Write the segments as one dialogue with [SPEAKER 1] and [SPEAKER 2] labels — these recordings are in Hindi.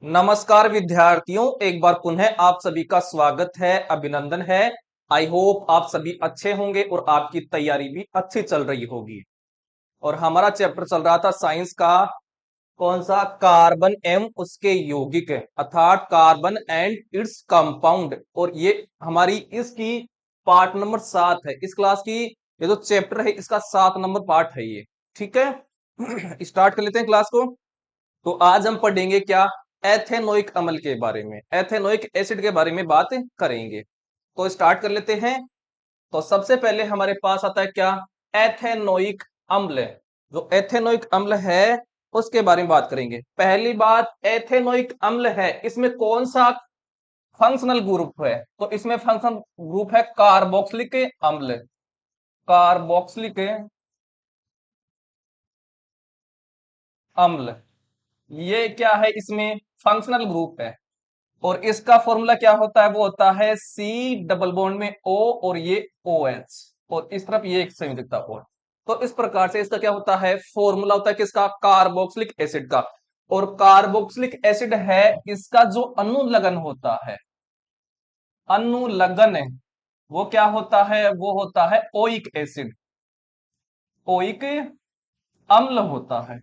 [SPEAKER 1] नमस्कार विद्यार्थियों, एक बार पुनः आप सभी का स्वागत है, अभिनंदन है। आई होप आप सभी अच्छे होंगे और आपकी तैयारी भी अच्छी चल रही होगी। और हमारा चैप्टर चल रहा था साइंस का, कौन सा? कार्बन एवं उसके यौगिक, अर्थात कार्बन एंड इट्स कंपाउंड। और ये हमारी इसकी पार्ट नंबर 7 है। इस क्लास की ये जो चैप्टर है इसका 7 नंबर पार्ट है ये। ठीक है। स्टार्ट कर लेते हैं क्लास को। तो आज हम पढ़ेंगे क्या? एथेनोइक अम्ल के बारे में, एथेनोइक एसिड के बारे में बात करेंगे। तो स्टार्ट कर लेते हैं। तो सबसे पहले हमारे पास आता है क्या? एथेनोइक अम्ल। जो एथेनोइक अम्ल है उसके बारे में बात करेंगे। पहली बात, एथेनोइक अम्ल है, इसमें कौन सा फंक्शनल ग्रुप है? तो इसमें फंक्शनल ग्रुप है कार्बोक्सिलिक अम्ल। कार्बोक्सिलिक अम्ल, ये क्या है? इसमें फंक्शनल ग्रुप है। और इसका फॉर्मूला क्या होता है? वो होता है सी डबल बॉन्ड में ओ और ये ओ एच, और इस तरफ ये एक संयोजकता और। तो इस प्रकार से इसका क्या होता है? फॉर्मूला होता है किसका? कार्बोक्सिलिक एसिड का। और कार्बोक्सिलिक एसिड है, इसका जो अनुलग्न होता है, अनुलग्न, वो क्या होता है? वो होता है ओइक एसिड, ओइक अम्ल होता है।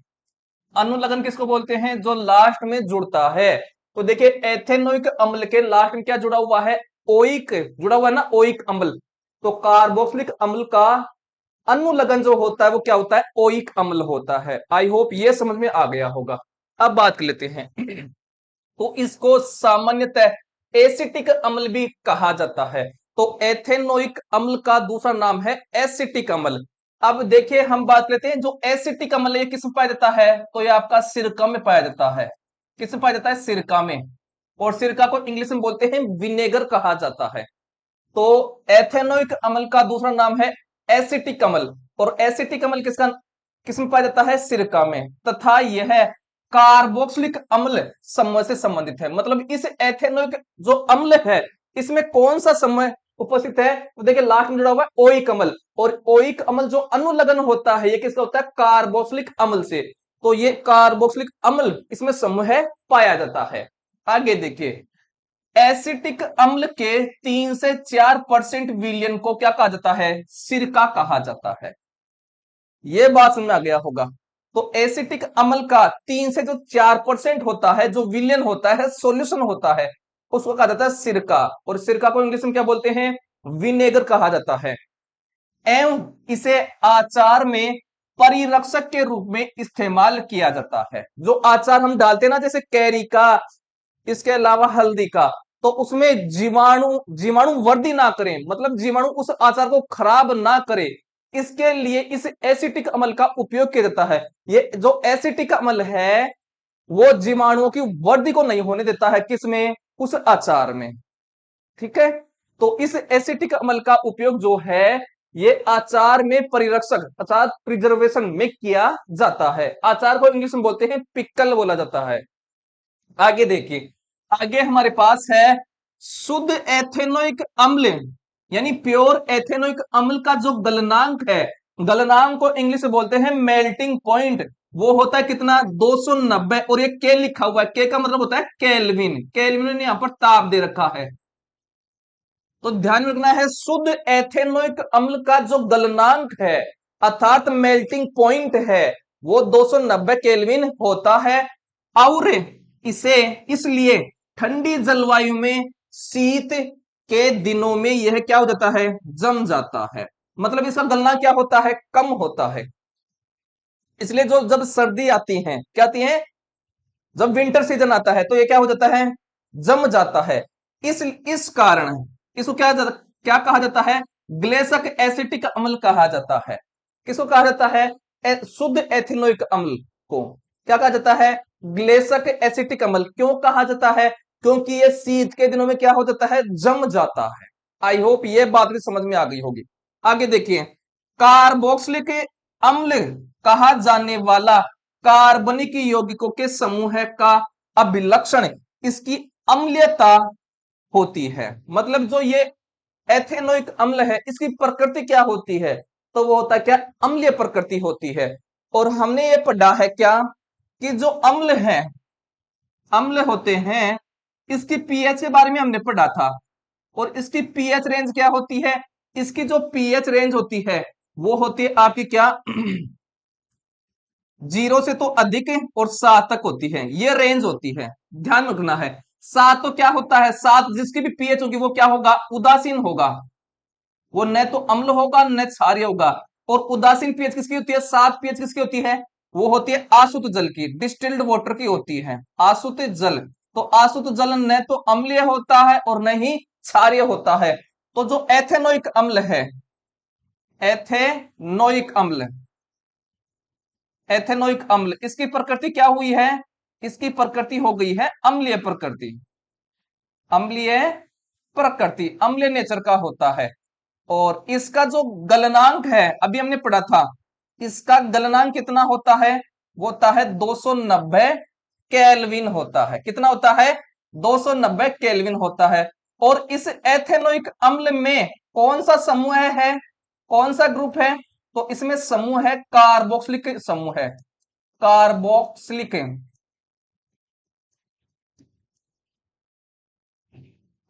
[SPEAKER 1] अनुलग्न किसको बोलते हैं? जो लास्ट में जुड़ता है। तो देखिए, एथेनोइक अम्ल के लास्ट में क्या जुड़ा हुआ है? ओइक जुड़ा हुआ है ना, ओइक अम्ल। तो कार्बोक्सिलिक अम्ल का अनुलग्न जो होता है वो क्या होता है? ओइक अम्ल होता है। आई होप ये समझ में आ गया होगा। अब बात कर लेते हैं। तो इसको सामान्यतः एसिटिक अम्ल भी कहा जाता है। तो एथेनोइक अम्ल का दूसरा नाम है एसिटिक अम्ल। अब देखिए, हम बात लेते हैं जो एसिटिक अम्ल ये किस में पाया जाता है? तो ये आपका सिरका में पाया जाता है। किस में पाया जाता है? सिरका में। और सिरका को इंग्लिश में बोलते हैं विनेगर कहा जाता है। तो एथेनोइक अम्ल का दूसरा नाम है एसिटिक अम्ल। और एसिटिक अम्ल किसका किसमें पाया जाता है? सिरका में। तथा यह कार्बोक्सिलिक अम्ल समूह से संबंधित है। मतलब इस एथेनोइक जो अम्ल है इसमें कौन सा समूह उपस्थित है? तो देखिए, लास्ट में जुड़ा हुआ है ओइक अम्ल। और ओइक अम्ल जो अनुलग्न होता है ये किसका होता है? कार्बोक्सिलिक अम्ल से। तो ये कार्बोक्सिलिक अम्ल इसमें समूह पाया जाता है। आगे देखिए, एसिटिक अम्ल के 3 से 4% विलियन को क्या कहा जाता है? सिरका कहा जाता है। ये बात समझ में आ गया होगा। तो एसिटिक अम्ल का 3 से जो 4% होता है, जो विलियन होता है, सॉल्यूशन होता है, उसको कहा जाता है सिरका। और सिरका को इंग्लिश में क्या बोलते हैं? विनेगर कहा जाता है। एवं इसे आचार में परिरक्षक के रूप में इस्तेमाल किया जाता है। जो आचार हम डालते हैं ना, जैसे कैरी का, इसके अलावा हल्दी का, तो उसमें जीवाणु जीवाणु वृद्धि ना करें, मतलब जीवाणु उस आचार को खराब ना करे, इसके लिए इस एसिटिक अम्ल का उपयोग किया जाता है। ये जो एसिटिक अम्ल है वो जीवाणुओं की वृद्धि को नहीं होने देता है। किसमें? उस आचार में। ठीक है। तो इस एसिटिक अम्ल का उपयोग जो है ये आचार में परिरक्षक अर्थात प्रिजर्वेशन में किया जाता है। आचार को इंग्लिश में बोलते हैं पिकल बोला जाता है। आगे देखिए, आगे हमारे पास है शुद्ध एथेनोइक अम्ल, यानी प्योर एथेनोइक अम्ल का जो गलनांक है, गलनांक को इंग्लिश में बोलते हैं मेल्टिंग पॉइंट। वो होता है कितना? 290। और ये के लिखा हुआ है, के का मतलब होता है केल्विन। केल्विन ने यहां पर ताप दे रखा है। तो ध्यान रखना है, शुद्ध एथेनोइक अम्ल का जो गलनांक है अर्थात मेल्टिंग पॉइंट है वो 290 केल्विन होता है। और इसे इसलिए ठंडी जलवायु में शीत के दिनों में यह क्या हो जाता है? जम जाता है। मतलब इसका गलनांक क्या होता है? कम होता है। इसलिए जो जब सर्दी आती है, क्या आती है? जब विंटर सीजन आता है तो ये क्या हो जाता है? जम जाता है। इस कारण इसको क्या कहा जाता है? ग्लेसक एसिटिक अम्ल कहा जाता है। किसको कहा जाता है? शुद्ध एथिनोइक अम्ल को क्या कहा जाता है? ग्लेसक एसिटिक अम्ल। क्यों कहा जाता है? क्योंकि ये शीत के दिनों में क्या हो जाता है? जम जाता है। आई होप ये बात भी समझ में आ गई होगी। आगे देखिए, कार्बोक्सिलिक अम्ल कहा जाने वाला कार्बनिक यौगिकों के समूह का अभिलक्षण इसकी अम्लीयता होती है। मतलब जो ये एथेनोइक अम्ल है इसकी प्रकृति क्या होती है? तो वो होता है क्या? अम्लीय प्रकृति होती है। और हमने ये पढ़ा है क्या कि जो अम्ल है, अम्ल होते हैं, इसकी पीएच के बारे में हमने पढ़ा था। और इसकी पीएच रेंज क्या होती है? इसकी जो पीएच रेंज होती है वो होती है आपकी क्या 0 से तो अधिक और 7 तक होती है, ये रेंज होती है, ध्यान रखना है। 7 तो क्या होता है, 7 जिसकी भी पीएच होगी वो क्या होगा, उदासीन होगा, वो न तो अम्ल होगा न क्षारीय होगा। और उदासीन पीएच किसकी होती है, 7 पीएच किसकी होती है, वो होती है आसुत जल की, डिस्टिल्ड वाटर की होती है, आसुत जल। तो आसुत जल न तो अम्लीय होता है और न ही क्षारीय होता है। तो जो एथेनोइक अम्ल है, एथेनोइक अम्ल, एथेनोइक अम्ल, इसकी प्रकृति क्या हुई है, इसकी प्रकृति हो गई है अम्लीय प्रकृति, अम्लीय प्रकृति, अम्लीय नेचर का होता है। और इसका जो गलनांक है अभी हमने पढ़ा था, इसका गलनांक कितना होता है, वो होता है 290 केल्विन होता है। कितना होता है, 290 केल्विन होता है। और इस एथेनोइक अम्ल में कौन सा समूह है, कौन सा ग्रुप है, तो इसमें समूह है कार्बोक्सिलिक समूह है, कार्बोक्सिलिक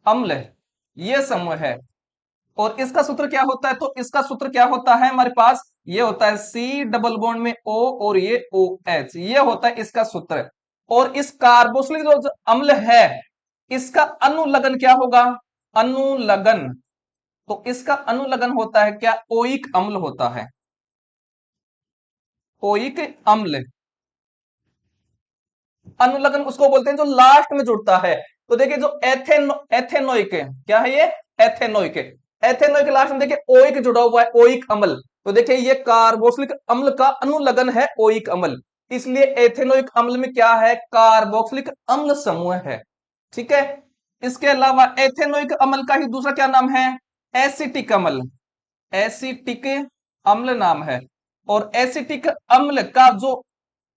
[SPEAKER 1] अम्ल, ये समूह है। और इसका सूत्र क्या होता है, तो इसका सूत्र क्या होता है हमारे पास, ये होता है सी डबल बॉन्ड में ओ और ये ओ एच, ये होता है इसका सूत्र। और इस कार्बोक्सिलिक जो अम्ल है इसका अनुलगन क्या होगा, अनुलगन, तो इसका अनुलगन होता है क्या, ओइक अम्ल होता है, ओइक अम्ल। अनुलगन उसको बोलते हैं जो लास्ट में जुड़ता है। तो देखिए जो एथेनोइक है, क्या है ये, एथेनोइक, एथेनोइक लास्ट में देखिए ओइक जुड़ा हुआ है, ओइक अम्ल। तो देखिए ये कार्बोक्सिलिक अम्ल का अनुलगन है ओइक अम्ल, इसलिए एथेनोइक अम्ल में क्या है, कार्बोक्सिलिक अम्ल समूह है। ठीक है। इसके अलावा एथेनोइक अम्ल का ही दूसरा क्या नाम है, एसिटिक अम्ल, एसिटिक अम्ल नाम है। और एसिटिक अम्ल का जो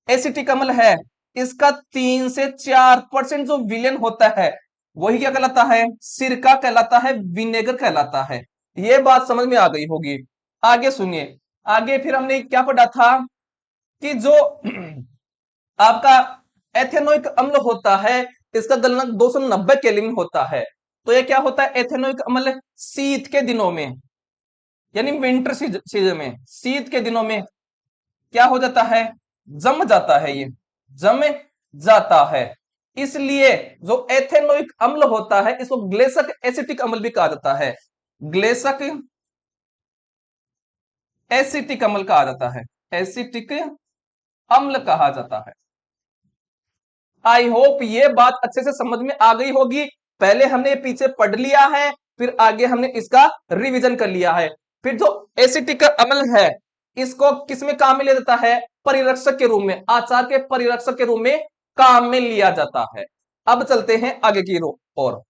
[SPEAKER 1] एसिटिक अम्ल है इसका 3 से 4% जो विलेन होता है वही क्या कहलाता है, सिरका कहलाता है, विनेगर कहलाता है। ये बात समझ में आ गई होगी। आगे सुनिए, आगे फिर हमने क्या पढ़ा था कि जो आपका एथेनोइक अम्ल होता है इसका गलनांक 290 केल्विन होता है। तो ये क्या होता है, एथेनोइक अम्ल शीत के दिनों में, यानी विंटर सीजन में, शीत के दिनों में क्या हो जाता है, जम जाता है, ये जम जाता है। इसलिए जो एथेनोइक अम्ल होता है इसको ग्लेसक एसिटिक अम्ल भी कहा जाता है, ग्लेसक एसिटिक अम्ल कहा जाता है, एसिटिक अम्ल कहा जाता है। आई होप ये बात अच्छे से समझ में आ गई होगी। पहले हमने पीछे पढ़ लिया है, फिर आगे हमने इसका रिवीजन कर लिया है। फिर जो एसिटिक अम्ल है इसको किसमें काम में लिया जाता है, परिरक्षक के रूप में, आचार के परिरक्षक के रूप में काम में लिया जाता है। अब चलते हैं आगे की ओर।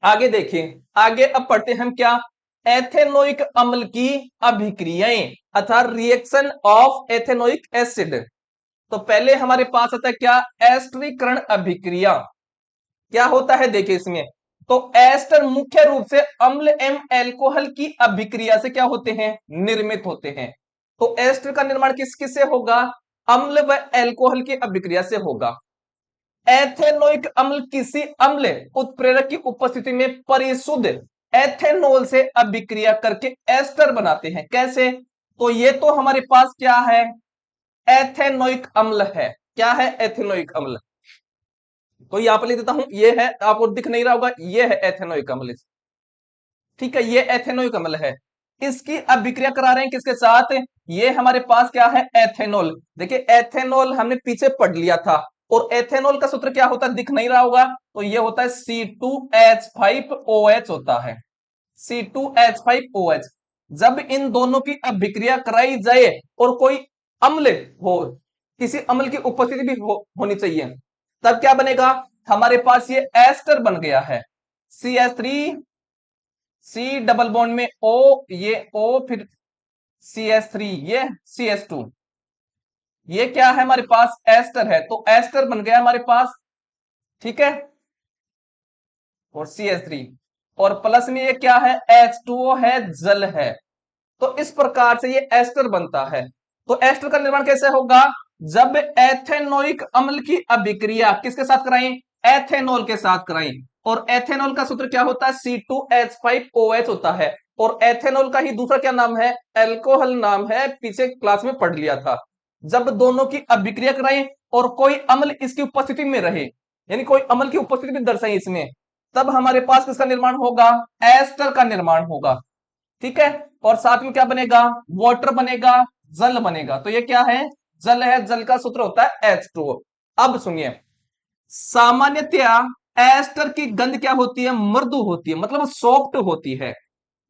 [SPEAKER 1] आगे देखिए, आगे अब पढ़ते हैं हम क्या, एथेनोइक अम्ल की अभिक्रियाएं अर्थात रिएक्शन ऑफ एथेनोइक एसिड। तो पहले हमारे पास आता है क्या, एस्टरीकरण अभिक्रिया। क्या होता है देखिए इसमें, तो एस्टर मुख्य रूप से अम्ल एवं एल्कोहल की अभिक्रिया से क्या होते हैं, निर्मित होते हैं। तो एस्टर का निर्माण किस किस से होगा, अम्ल व एल्कोहल की अभिक्रिया से होगा। एथेनोइक अम्ल किसी अम्ल उत्प्रेरक की उपस्थिति में परिशुद्ध एथेनॉल से अभिक्रिया करके एस्टर बनाते हैं। कैसे, तो ये तो हमारे पास क्या है, एथेनोइक अम्ल है। क्या है, एथेनोइक अम्ल। तो यहां पर लिख देता हूं, ये है, आपको दिख नहीं रहा होगा, ये है एथेनोइक अम्ल। ठीक है, ये एथेनोइक अम्ल है। इसकी अभिक्रिया करा रहे हैं किसके साथ, ये हमारे पास क्या है, एथेनॉल। देखिए एथेनॉल हमने पीछे पढ़ लिया था। और एथेनॉल का सूत्र क्या होता है, दिख नहीं रहा होगा, तो ये होता है C2H5OH होता है, C2H5OH। जब इन दोनों की अभिक्रिया कराई जाए और कोई अम्ल हो, किसी अम्ल की उपस्थिति भी होनी चाहिए, तब क्या बनेगा, हमारे पास ये एस्टर बन गया है, CH3, सी डबल बॉन्ड में O, ये O, फिर CH3, ये CH2, ये क्या है हमारे पास, एस्टर है, तो एस्टर बन गया हमारे पास। ठीक है, और CH3, और प्लस में ये क्या है, H2O है, जल है। तो इस प्रकार से ये एस्टर बनता है। तो एस्टर का निर्माण कैसे होगा? जब एथेनोइक अम्ल की अभिक्रिया किसके साथ कराएं? एथेनॉल के साथ कराएं। और एथेनॉल का सूत्र क्या होता है? C2H5OH होता है। और एथेनॉल का ही दूसरा क्या नाम है? एल्कोहल नाम है, पीछे क्लास में पढ़ लिया था। जब दोनों की अभिक्रिया कराएं और कोई अम्ल इसकी उपस्थिति में रहे, यानी कोई अम्ल की उपस्थिति में दर्शाएं इसमें, तब हमारे पास किसका निर्माण होगा? एस्टर का निर्माण होगा। ठीक है, और साथ में क्या बनेगा? वाटर बनेगा, जल बनेगा। तो ये क्या है? जल है। जल का सूत्र होता है H2O। अब सुनिए, सामान्यतया एस्टर की गंध क्या होती है? मृदु होती है, मतलब सॉफ्ट होती है।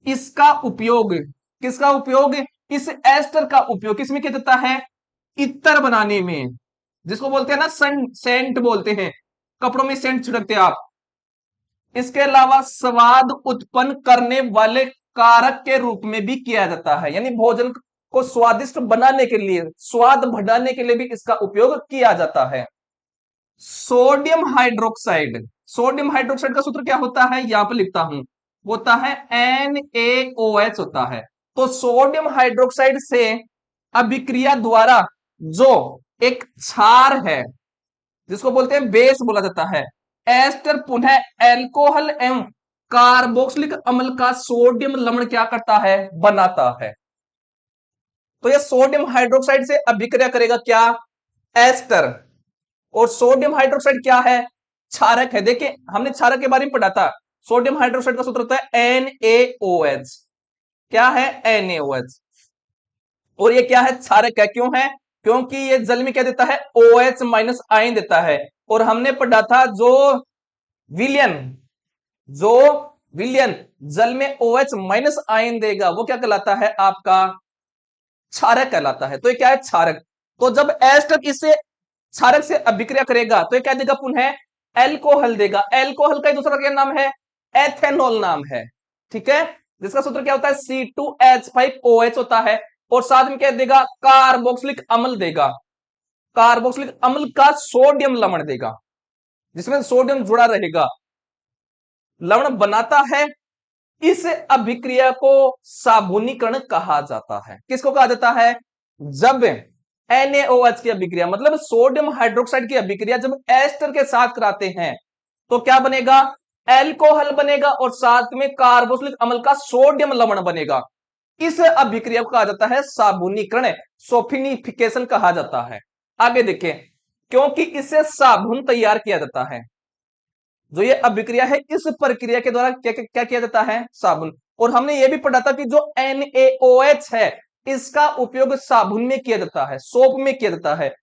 [SPEAKER 1] इसका उपयोग, किसका उपयोग? इस एस्टर का उपयोग किसमें किया जाता है? इत्र बनाने में, जिसको बोलते हैं ना सेंट बोलते हैं, कपड़ों में सेंट छिड़कते हैं आप। इसके अलावा स्वाद उत्पन्न करने वाले कारक के रूप में भी किया जाता है, यानी भोजन को स्वादिष्ट बनाने के लिए, स्वाद बढ़ाने के लिए भी इसका उपयोग किया जाता है। सोडियम हाइड्रोक्साइड, सोडियम हाइड्रोक्साइड का सूत्र क्या होता है? यहां पर लिखता हूं, होता है NaOH होता है। तो सोडियम हाइड्रोक्साइड से अभिक्रिया द्वारा जो एक क्षार है, जिसको बोलते हैं बेस बोला जाता है, एस्टर पुनः एल्कोहल एवं कार्बोक्सिलिक अम्ल का सोडियम लवण क्या करता है? बनाता है। तो यह सोडियम हाइड्रोक्साइड से अभिक्रिया करेगा क्या? एस्टर। और सोडियम हाइड्रोक्साइड क्या है? क्षारक है। देखिए हमने क्षारक के बारे में पढ़ा था। सोडियम हाइड्रोक्साइड का सूत्र होता है NaOH। क्या है? NaOH। और ये क्या है? क्षारक है। क्यों है? क्योंकि ये जल में क्या देता है? OH माइनस आयन देता है। और हमने पढ़ा था विलियन जो विलियन जल में OH माइनस आयन देगा, वो क्या कहलाता है? आपका क्षारक कहलाता है। तो ये क्या है? क्षारक। तो जब एस्टर इससे क्षारक से अभिक्रिया करेगा तो ये क्या देगा? पुनः एल्कोहल देगा। एल्कोहल का दूसरा क्या नाम है? एथेनॉल नाम है। ठीक है, जिसका सूत्र क्या होता है? C2H5OH होता है। और साथ में क्या देगा? कार्बोक्सिलिक अम्ल देगा। कार्बोक्सिलिक अम्ल का सोडियम लवण देगा, जिसमें सोडियम जुड़ा रहेगा, लवण बनाता है। इस अभिक्रिया को साबुनीकरण कहा जाता है। किसको कहा जाता है? जब NaOH की अभिक्रिया, मतलब सोडियम हाइड्रोक्साइड की अभिक्रिया जब एस्टर के साथ कराते हैं तो क्या बनेगा? एल्कोहल बनेगा और साथ में कार्बोक्सिलिक अम्ल का सोडियम लवण बनेगा। इस अभिक्रिया को कहा जाता है साबुनीकरण, सोफिनिफिकेशन कहा जाता है। आगे देखें, क्योंकि इससे साबुन तैयार किया जाता है। जो ये अभिक्रिया है, इस प्रक्रिया के द्वारा क्या क्या किया जाता है? साबुन। और हमने ये भी पढ़ा था कि जो NaOH है, इसका उपयोग साबुन में किया जाता है, सोप में किया जाता है।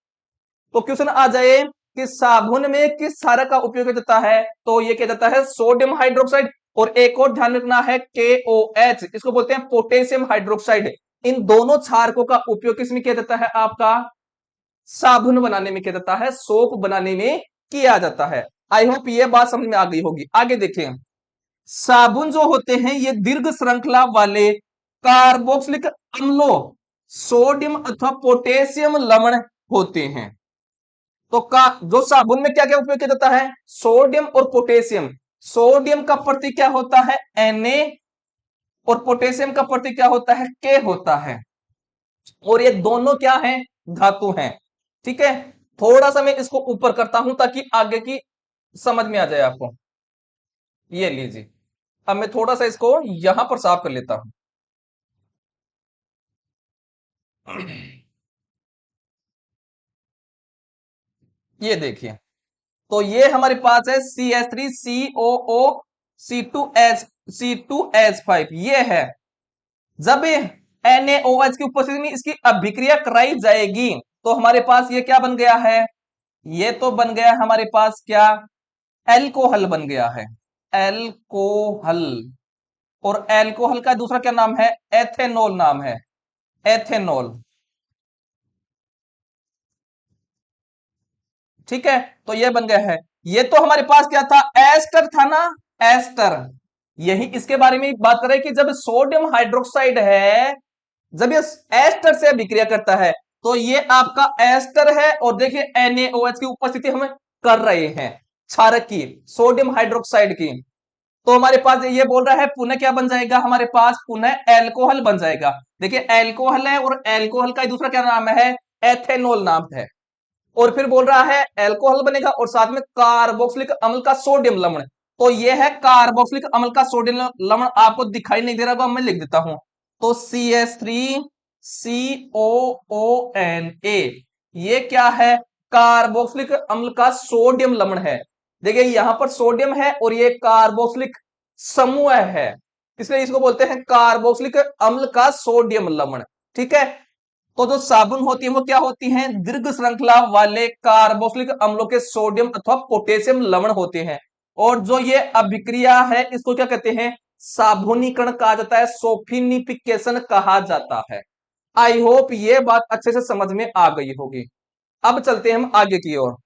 [SPEAKER 1] तो क्वेश्चन आ जाए कि साबुन में किस क्षारक का उपयोग किया जाता है? तो ये किया जाता है सोडियम हाइड्रोक्साइड। और एक और ध्यान रखना है, KOH, इसको बोलते हैं पोटेशियम हाइड्रोक्साइड। इन दोनों क्षारकों का उपयोग किसमें किया जाता है? आपका साबुन बनाने में किया जाता है, सोप बनाने में किया जाता है। आई होप ये बात समझ में आ गई होगी। आगे देखें, साबुन जो होते हैं ये दीर्घ श्रृंखला वाले कार्बोक्सिलिक अम्लों, सोडियम अथवा पोटेशियम लवण होते हैं। तो का जो साबुन में क्या क्या उपयोग किया जाता है? सोडियम और पोटेशियम। सोडियम का प्रतीक क्या होता है? Na। और पोटेशियम का प्रतीक क्या होता है? K होता है। और ये दोनों क्या हैं? धातु हैं। ठीक है, थोड़ा सा मैं इसको ऊपर करता हूं ताकि आगे की समझ में आ जाए आपको। ये लीजिए, अब मैं थोड़ा सा इसको यहां पर साफ कर लेता हूं। ये देखिए, तो ये हमारे पास है CH3COO, C2H5, ये है। जब NaOH की उपस्थिति में इसकी अभिक्रिया कराई जाएगी तो हमारे पास ये क्या बन गया है? ये तो बन गया हमारे पास क्या? एल्कोहल बन गया है, एल्कोहल। और एल्कोहल का दूसरा क्या नाम है? एथेनॉल नाम है, एथेनॉल। ठीक है, तो ये बन गया है। ये तो हमारे पास क्या था? एस्टर था ना, एस्टर। यही इसके बारे में बात करें कि जब सोडियम हाइड्रोक्साइड है, जब ये एस्टर से अभिक्रिया करता है तो ये आपका एस्टर है। और देखिए NaOH की उपस्थिति हम कर रहे हैं, क्षारक की, सोडियम हाइड्रोक्साइड की। तो हमारे पास ये बोल रहा है पुनः क्या बन जाएगा, हमारे पास पुनः एल्कोहल बन जाएगा। देखिए एल्कोहल है और एल्कोहल का दूसरा क्या नाम है, एथेनॉल नाम है। और फिर बोल रहा है एल्कोहल बनेगा और साथ में कार्बोक्सिलिक अम्ल का सोडियम लवण। तो ये है कार्बोक्सिलिक अम्ल का सोडियम लवण, आपको दिखाई नहीं दे रहा, मैं लिख देता हूं। तो CH3COONA, ये क्या है, कार्बोक्सिलिक अम्ल का सोडियम लवण है। देखिए यहां पर सोडियम है और ये कार्बोक्सिलिक समूह है, इसलिए इसको बोलते हैं कार्बोक्सिलिक अम्ल का सोडियम लवण। ठीक है, तो जो साबुन होती है वो क्या होती हैं, दीर्घ श्रृंखला वाले कार्बोक्सिलिक अम्लों के सोडियम अथवा पोटेशियम लवण होते हैं। और जो ये अभिक्रिया है इसको क्या कहते हैं, साबुनीकरण कहा जाता है, सोफिनिफिकेशन कहा जाता है। आई होप ये बात अच्छे से समझ में आ गई होगी। अब चलते हैं हम आगे की ओर।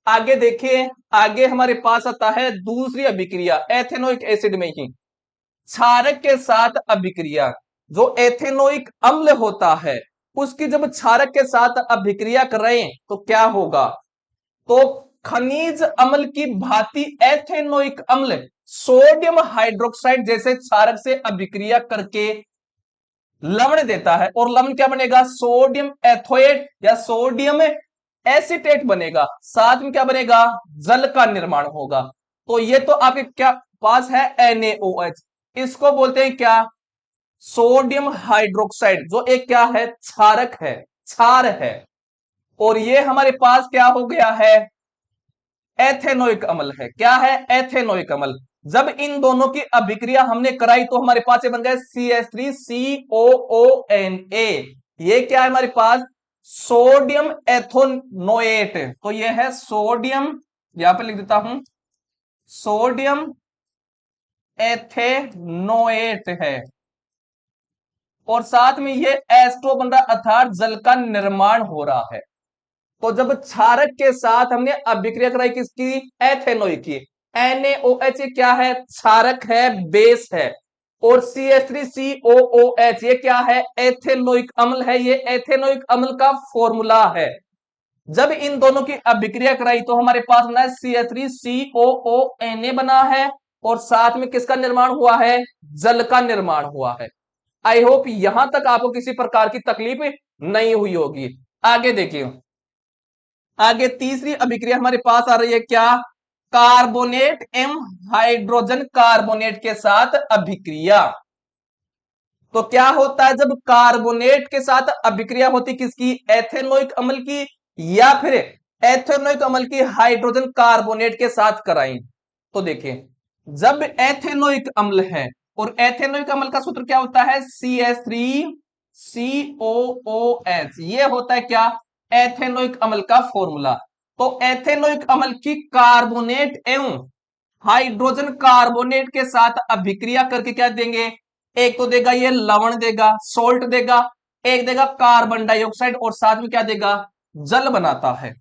[SPEAKER 1] आगे देखिए, आगे हमारे पास आता है दूसरी अभिक्रिया एथेनोइक एसिड में ही क्षारक के साथ अभिक्रिया। जो एथेनोइक अम्ल होता है उसकी जब क्षारक के साथ अभिक्रिया करें तो क्या होगा, तो खनिज अम्ल की भांति एथेनोइक अम्ल सोडियम हाइड्रोक्साइड जैसे क्षारक से अभिक्रिया करके लवण देता है। और लवण क्या बनेगा, सोडियम एथोएट या सोडियम एसिटेट बनेगा। साथ में क्या बनेगा, जल का निर्माण होगा। तो ये तो आपके क्या पास है NaOH, इसको बोलते हैं क्या, सोडियम हाइड्रोक्साइड, जो एक क्या है, क्षारक है, क्षार है। और ये हमारे पास क्या हो गया है, एथेनोइक अम्ल है। क्या है, एथेनोइक अम्ल। जब इन दोनों की अभिक्रिया हमने कराई तो हमारे पास ये बन गया CH3COONA। ये क्या है हमारे पास, सोडियम एथोनोएट। तो ये है सोडियम, यहां पर लिख देता हूं, सोडियम एथेनोएट है। और साथ में ये एस्ट्रो बन रहा है, अर्थात जल का निर्माण हो रहा है। तो जब क्षारक के साथ हमने अभिक्रिया कराई किसकी, एथेनोइक की, NaOH क्या है, क्षारक है, बेस है। और CH3COOH ये क्या है, एथेनोइक अम्ल है। ये एथेनोइक अम्ल का फॉर्मूला है। जब इन दोनों की अभिक्रिया कराई तो हमारे पास बना है CH3COONA बना है। और साथ में किसका निर्माण हुआ है, जल का निर्माण हुआ है। आई होप यहां तक आपको किसी प्रकार की तकलीफ नहीं हुई होगी। आगे देखिए, आगे तीसरी अभिक्रिया हमारे पास आ रही है क्या, कार्बोनेट एवं हाइड्रोजन कार्बोनेट के साथ अभिक्रिया। तो क्या होता है, जब कार्बोनेट के साथ अभिक्रिया होती किसकी, एथेनोइक अम्ल की, या फिर एथेनोइक अम्ल की हाइड्रोजन कार्बोनेट के साथ कराई। तो देखिए जब एथेनोइक अम्ल है, और एथेनोइक अम्ल का सूत्र क्या होता है, CH3COOH, ये होता है क्या, एथेनोइक अम्ल का फॉर्मूला। तो एथेनोइक अम्ल की कार्बोनेट एवं हाइड्रोजन कार्बोनेट के साथ अभिक्रिया करके क्या देंगे, एक तो देगा ये लवण देगा, सोल्ट देगा, एक देगा कार्बन डाइऑक्साइड, और साथ में क्या देगा, जल बनाता है।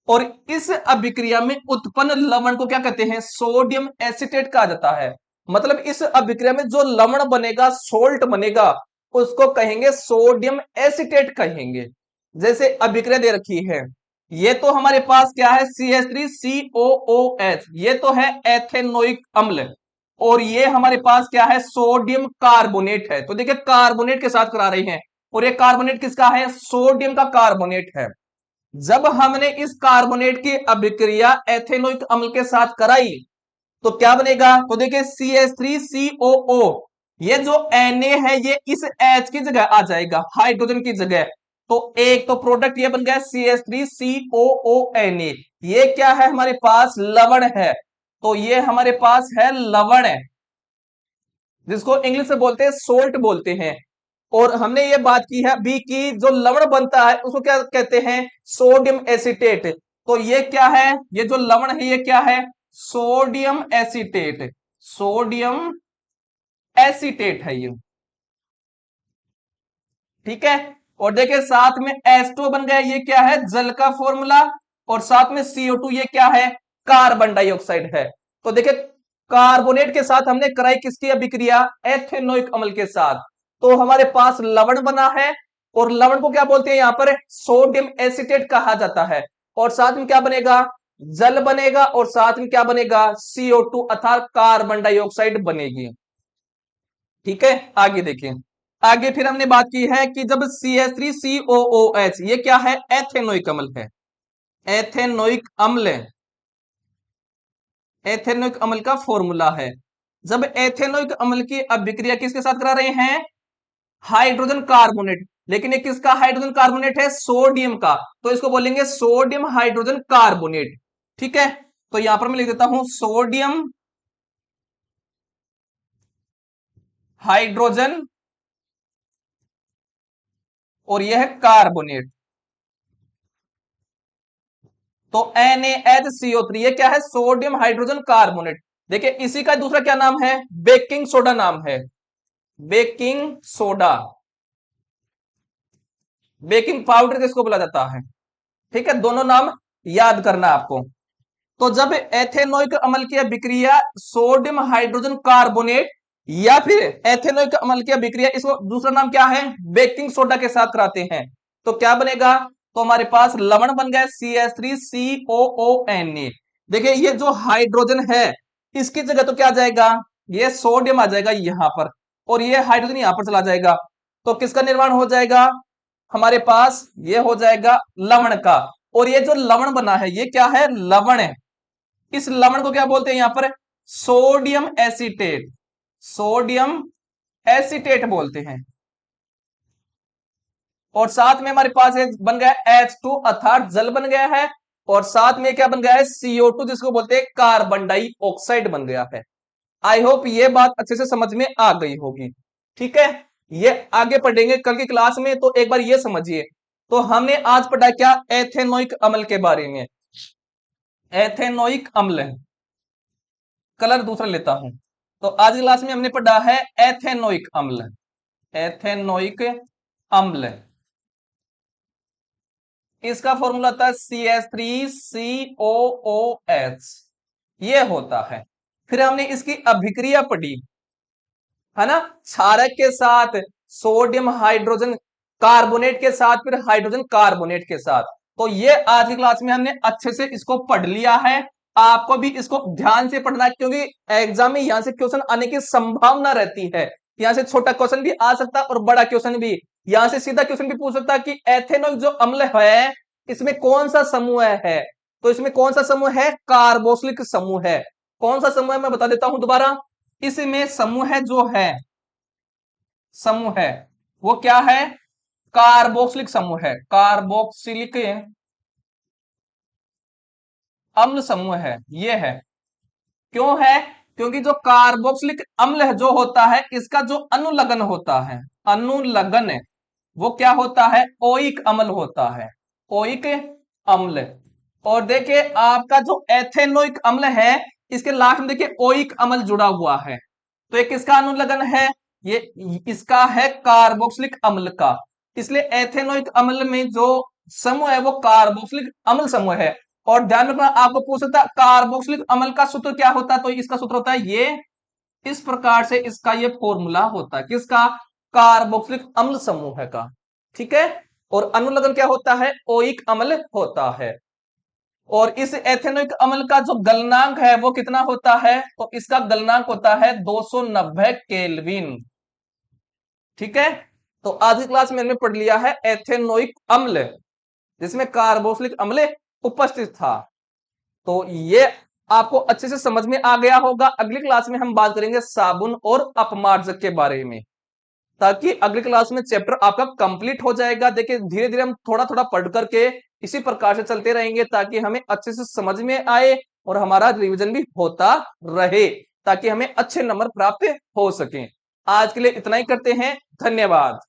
[SPEAKER 1] और इस अभिक्रिया में उत्पन्न लवण को क्या कहते हैं, सोडियम एसिटेट कहा जाता है। मतलब इस अभिक्रिया में जो लवण बनेगा, सोल्ट बनेगा, उसको कहेंगे सोडियम एसिटेट कहेंगे। जैसे अभिक्रिया दे रखी है, ये तो हमारे पास क्या है, CH3COOH, ये तो है एथेनोइक अम्ल। और ये हमारे पास क्या है, सोडियम कार्बोनेट है। तो देखिए कार्बोनेट के साथ करा रही हैं, और ये कार्बोनेट किसका है, सोडियम का कार्बोनेट है। जब हमने इस कार्बोनेट की अभिक्रिया एथेनोइक अम्ल के साथ कराई तो क्या बनेगा, तो देखिए CH3COO, ये जो Na है ये इस H की जगह आ जाएगा, हाइड्रोजन की जगह। तो एक तो प्रोडक्ट ये बन गया CH3COONA। ये क्या है, हमारे पास लवण है। तो ये हमारे पास है लवण है, जिसको इंग्लिश में बोलते हैं सोल्ट बोलते हैं। और हमने ये बात की है अभी कि जो लवण बनता है उसको क्या कहते हैं, सोडियम एसिटेट। तो ये क्या है, ये जो लवण है ये क्या है, सोडियम एसिटेट, सोडियम एसिटेट है ये। ठीक है, और देखिए साथ में H2 बन गया, ये क्या है, जल का फॉर्मूला। और साथ में CO2, ये क्या है, कार्बन डाइऑक्साइड है। तो देखिए कार्बोनेट के साथ हमने कराई किसकी अभिक्रिया, एथेनोइक अम्ल के साथ। तो हमारे पास लवण बना है, और लवण को क्या बोलते हैं यहां पर, सोडियम एसिटेट कहा जाता है। और साथ में क्या बनेगा, जल बनेगा और साथ में क्या बनेगा, CO2 अर्थात कार्बन डाइऑक्साइड बनेगी। ठीक है, आगे देखिए। आगे फिर हमने बात की है कि जब CH3COOH, ये क्या है, एथेनोइक अम्ल है। एथेनोइक अम्ल, एथेनोइक अम्ल का फॉर्मूला है। जब एथेनोइक अम्ल की अभिक्रिया किसके साथ करा रहे हैं, हाइड्रोजन कार्बोनेट, लेकिन ये किसका हाइड्रोजन कार्बोनेट है, सोडियम का, तो इसको बोलेंगे सोडियम हाइड्रोजन कार्बोनेट। ठीक है, तो यहां पर मैं लिख देता हूं सोडियम हाइड्रोजन और यह है कार्बोनेट। तो NaHCO3, ये क्या है, सोडियम हाइड्रोजन कार्बोनेट। देखिए इसी का दूसरा क्या नाम है, बेकिंग सोडा नाम है, बेकिंग सोडा, बेकिंग पाउडर किसको बोला जाता है। ठीक है, दोनों नाम याद करना आपको। तो जब एथेनोइक अम्ल की अभिक्रिया सोडियम हाइड्रोजन कार्बोनेट या फिर एथेनोइक अम्ल की अभिक्रिया, इसको दूसरा नाम क्या है, बेकिंग सोडा के साथ कराते हैं, तो क्या बनेगा, तो हमारे पास लवण बन गया CH3COONA। देखिए ये जो हाइड्रोजन है इसकी जगह तो क्या आ जाएगा, ये सोडियम आ जाएगा यहां पर, और ये हाइड्रोजन यहां पर चला जाएगा, तो किसका निर्माण हो जाएगा, हमारे पास ये हो जाएगा लवण का। और ये जो लवण बना है ये क्या है, लवण है। इस लवण को क्या बोलते हैं यहां पर, सोडियम एसीटेट, सोडियम एसीटेट बोलते हैं। और साथ में हमारे पास बन गया H2 अर्थात जल बन गया है, और साथ में क्या बन गया है, CO2 जिसको बोलते हैं कार्बन डाइऑक्साइड बन गया है। आई होप ये बात अच्छे से समझ में आ गई होगी। ठीक है, ये आगे पढ़ेंगे कल की क्लास में, तो एक बार ये समझिए। तो हमने आज पढ़ा क्या, एथेनोइक अम्ल के बारे में। एथेनोइक अम्ल, कलर दूसरा लेता हूं। तो आज की क्लास में हमने पढ़ा है एथेनोइक अम्ल, एथेनोइक अम्ल, इसका फॉर्मूला था CH3COOH, ये होता है। फिर हमने इसकी अभिक्रिया पढ़ी है ना, क्षारक के साथ, सोडियम हाइड्रोजन कार्बोनेट के साथ, फिर हाइड्रोजन कार्बोनेट के साथ। तो ये आज की क्लास में हमने अच्छे से इसको पढ़ लिया है। आपको भी इसको ध्यान से पढ़ना है, क्योंकि एग्जाम में यहां से क्वेश्चन आने की संभावना रहती है। यहां से छोटा क्वेश्चन भी आ सकता है और बड़ा क्वेश्चन भी, यहां से सीधा क्वेश्चन भी पूछ सकता है कि एथेनॉल जो अम्ल है इसमें कौन सा समूह है, तो इसमें कौन सा समूह है, कार्बोक्सिलिक समूह है। कौन सा समूह है मैं बता देता हूं दोबारा, इसमें समूह जो है, समूह है वो क्या है, कार्बोक्सिलिक समूह है, कार्बोक्सिलिक अम्ल समूह है, ये है। क्यों है, क्योंकि जो कार्बोक्सिलिक अम्ल है जो होता है इसका जो अनुलग्न होता है, अनुलग्न वो क्या होता है, ओइक अम्ल होता है, ओइक अम्ल। और देखिए आपका जो एथेनोइक अम्ल है इसके लास्ट में देखिए ओइक अम्ल जुड़ा हुआ है, तो ये किसका अनुलग्न है, ये इसका है कार्बोक्सिलिक अम्ल का। इसलिए एथेनोइक अम्ल में जो समूह है वो कार्बोक्सिलिक अम्ल समूह है। और ध्यान रखना आपको पूछ सकता है कार्बोक्सिलिक अम्ल का सूत्र क्या होता है, तो इसका सूत्र होता है ये, इस प्रकार से इसका ये फॉर्मूला होता है, किसका, कार्बोक्सिलिक अम्ल समूह का। ठीक है, और अनुलग्न क्या होता है, ओइक अम्ल होता है। और इस एथेनोइक अम्ल का जो गलनांक है वो कितना होता है, तो इसका गलनांक होता है 290 केल्विन। ठीक है, तो आज की क्लास में हमने पढ़ लिया है एथेनोइक अम्ल, जिसमें कार्बोक्सिलिक अम्ल उपस्थित था। तो ये आपको अच्छे से समझ में आ गया होगा। अगली क्लास में हम बात करेंगे साबुन और अपमार्जक के बारे में, ताकि अगली क्लास में चैप्टर आपका कंप्लीट हो जाएगा। देखिए धीरे धीरे हम थोड़ा थोड़ा पढ़ करके इसी प्रकार से चलते रहेंगे, ताकि हमें अच्छे से समझ में आए और हमारा रिवीजन भी होता रहे, ताकि हमें अच्छे नंबर प्राप्त हो सके। आज के लिए इतना ही करते हैं, धन्यवाद।